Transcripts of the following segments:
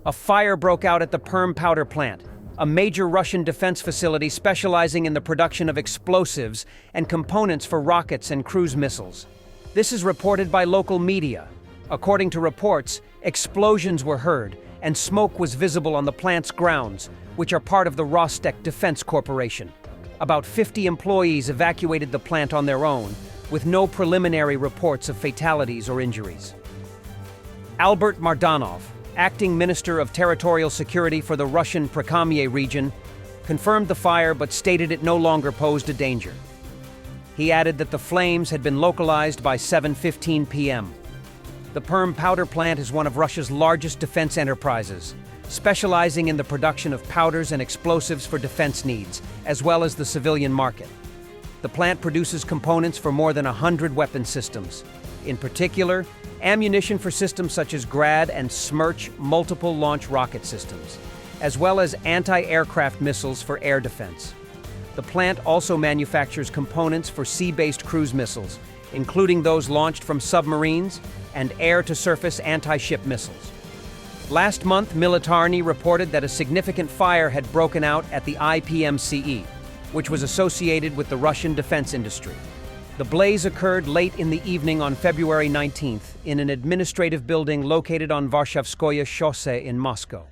A fire broke out at the Perm powder plant, a major Russian defense facility specializing in the production of explosives and components for rockets and cruise missiles. This is reported by local media. According to reports, explosions were heard and smoke was visible on the plant's grounds, which are part of the Warthog Defense Corporation. About 50 employees evacuated the plant on their own, with no preliminary reports of fatalities or injuries. Albert Mardanov, acting Minister of Territorial Security for the Russian Prikamye region, confirmed the fire but stated it no longer posed a danger. He added that the flames had been localized by 7:15 p.m. The Perm powder plant is one of Russia's largest defense enterprises, specializing in the production of powders and explosives for defense needs, as well as the civilian market. The plant produces components for more than 100 weapon systems. In particular, ammunition for systems such as Grad and Smerch multiple launch rocket systems, as well as anti-aircraft missiles for air defense. The plant also manufactures components for sea-based cruise missiles, including those launched from submarines and air-to-surface anti-ship missiles. Last month, Militarny reported that a significant fire had broken out at the IPMCE, which was associated with the Russian defense industry. The blaze occurred late in the evening on February 19th in an administrative building located on Varshavskoye Shosсе in Moscow.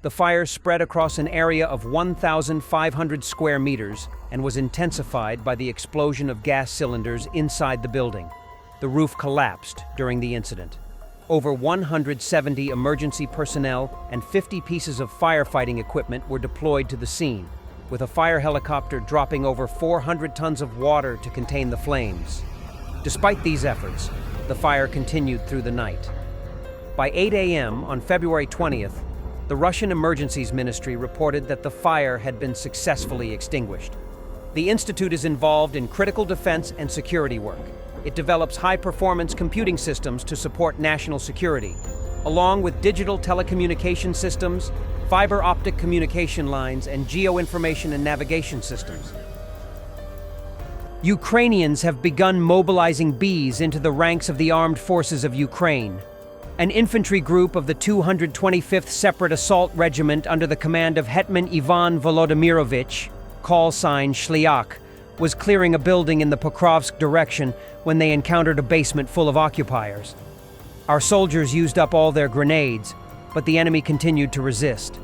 The fire spread across an area of 1,500 square meters and was intensified by the explosion of gas cylinders inside the building. The roof collapsed during the incident. Over 170 emergency personnel and 50 pieces of firefighting equipment were deployed to the scene, with a fire helicopter dropping over 400 tons of water to contain the flames. Despite these efforts, the fire continued through the night. By 8 a.m. on February 20th, the Russian Emergencies Ministry reported that the fire had been successfully extinguished. The institute is involved in critical defense and security work. It develops high-performance computing systems to support national security, along with digital telecommunication systems, fiber optic communication lines, and geoinformation and navigation systems. Ukrainians have begun mobilizing bees into the ranks of the armed forces of Ukraine. An infantry group of the 225th Separate Assault Regiment under the command of Hetman Ivan Volodymyrovich, call sign Shliak, was clearing a building in the Pokrovsk direction when they encountered a basement full of occupiers. Our soldiers used up all their grenades, but the enemy continued to resist.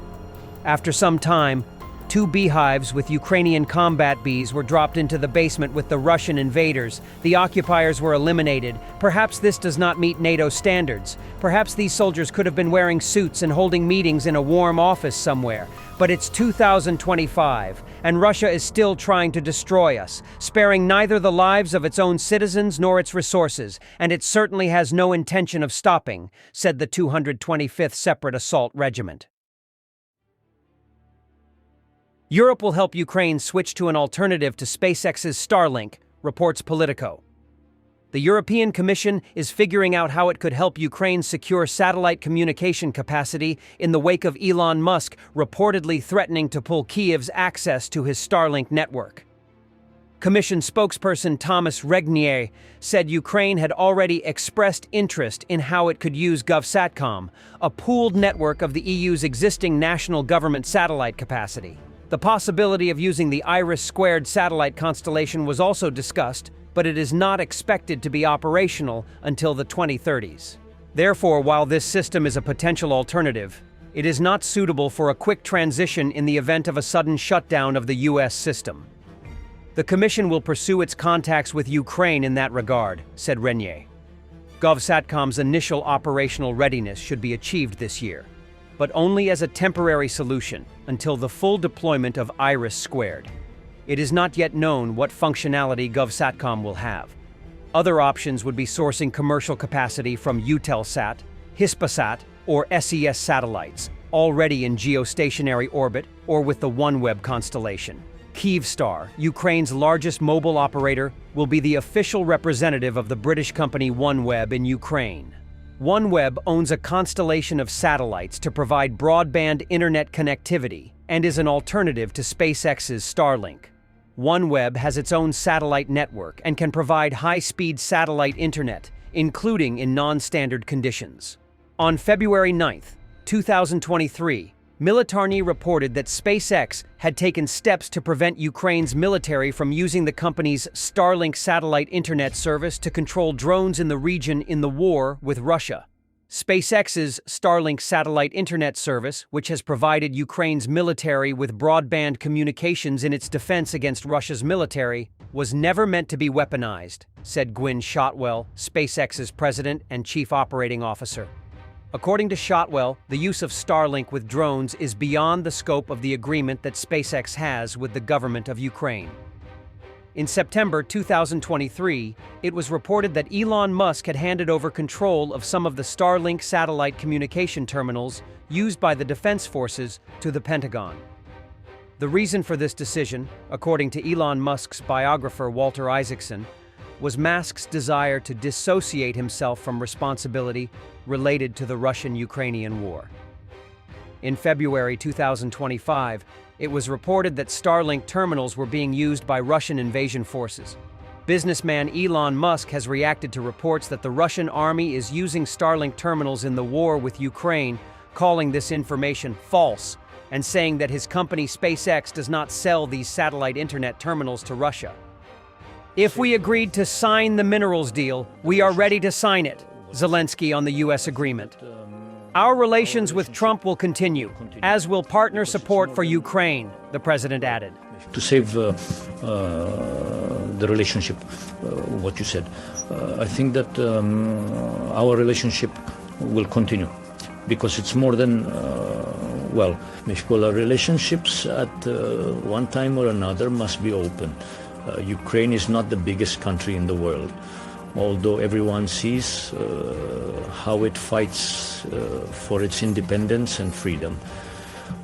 After some time, 2 beehives with Ukrainian combat bees were dropped into the basement with the Russian invaders. The occupiers were eliminated. Perhaps this does not meet NATO standards. Perhaps these soldiers could have been wearing suits and holding meetings in a warm office somewhere. But it's 2025, and Russia is still trying to destroy us, sparing neither the lives of its own citizens nor its resources, and it certainly has no intention of stopping, said the 225th Separate Assault Regiment. Europe will help Ukraine switch to an alternative to SpaceX's Starlink, reports Politico. The European Commission is figuring out how it could help Ukraine secure satellite communication capacity in the wake of Elon Musk reportedly threatening to pull Kyiv's access to his Starlink network. Commission spokesperson Thomas Regnier said Ukraine had already expressed interest in how it could use GovSatcom, a pooled network of the EU's existing national government satellite capacity. The possibility of using the IRIS² satellite constellation was also discussed, but it is not expected to be operational until the 2030s. Therefore, while this system is a potential alternative, it is not suitable for a quick transition in the event of a sudden shutdown of the US system. The Commission will pursue its contacts with Ukraine in that regard, said Renier. GovSatcom's initial operational readiness should be achieved this year, but only as a temporary solution until the full deployment of IRIS². It is not yet known what functionality GovSatcom will have. Other options would be sourcing commercial capacity from Eutelsat, Hispasat, or SES satellites, already in geostationary orbit or with the OneWeb constellation. Kyivstar, Ukraine's largest mobile operator, will be the official representative of the British company OneWeb in Ukraine. OneWeb owns a constellation of satellites to provide broadband internet connectivity and is an alternative to SpaceX's Starlink. OneWeb has its own satellite network and can provide high-speed satellite internet, including in non-standard conditions. On February 9th, 2023, Militarny reported that SpaceX had taken steps to prevent Ukraine's military from using the company's Starlink satellite internet service to control drones in the region in the war with Russia. SpaceX's Starlink satellite internet service, which has provided Ukraine's military with broadband communications in its defense against Russia's military, was never meant to be weaponized, said Gwynne Shotwell, SpaceX's president and chief operating officer. According to Shotwell, the use of Starlink with drones is beyond the scope of the agreement that SpaceX has with the government of Ukraine. In September 2023, it was reported that Elon Musk had handed over control of some of the Starlink satellite communication terminals used by the Defense Forces to the Pentagon. The reason for this decision, according to Elon Musk's biographer Walter Isaacson, was Musk's desire to dissociate himself from responsibility related to the Russian-Ukrainian war. In February 2025, it was reported that Starlink terminals were being used by Russian invasion forces. Businessman Elon Musk has reacted to reports that the Russian army is using Starlink terminals in the war with Ukraine, calling this information false, and saying that his company SpaceX does not sell these satellite internet terminals to Russia. If we agreed to sign the minerals deal, we are ready to sign it, Zelensky on the U.S. agreement. Our relations with Trump will continue, as will partner support for Ukraine, the president added. To save the relationship, what you said, I think that our relationship will continue, because it's more than, our relationships at one time or another must be open. Ukraine is not the biggest country in the world, although everyone sees how it fights for its independence and freedom.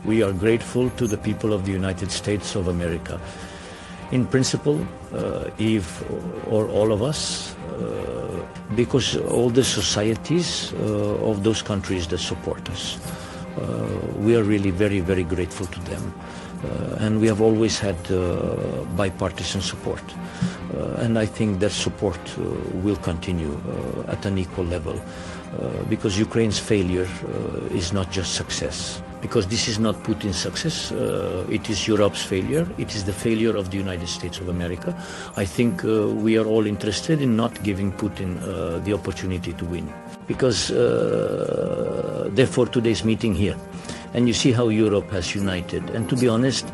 We are grateful to the people of the United States of America. In principle, Eve or all of us, because all the societies of those countries that support us. We are really very, very grateful to them. And we have always had bipartisan support. And I think that support will continue at an equal level, because Ukraine's failure is not just success. Because this is not Putin's success, it is Europe's failure, it is the failure of the United States of America. I think we are all interested in not giving Putin the opportunity to win. Because therefore today's meeting here, and you see how Europe has united. And to be honest,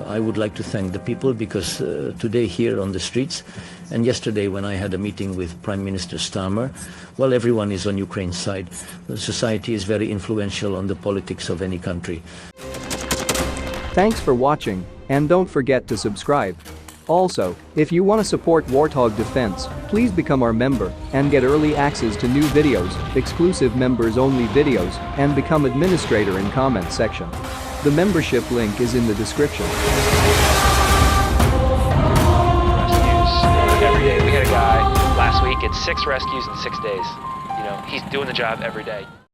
I would like to thank the people, because today here on the streets, and yesterday when I had a meeting with Prime Minister Starmer, well, everyone is on Ukraine's side. The society is very influential on the politics of any country. Thanks for watching, and don't forget to subscribe. Also, if you want to support Warthog Defense, please become our member and get early access to new videos, exclusive members-only videos, and become administrator in comment section. The membership link is in the description. Rescues every day. We had a guy last week, it's 6 rescues in 6 days. You know, he's doing the job every day.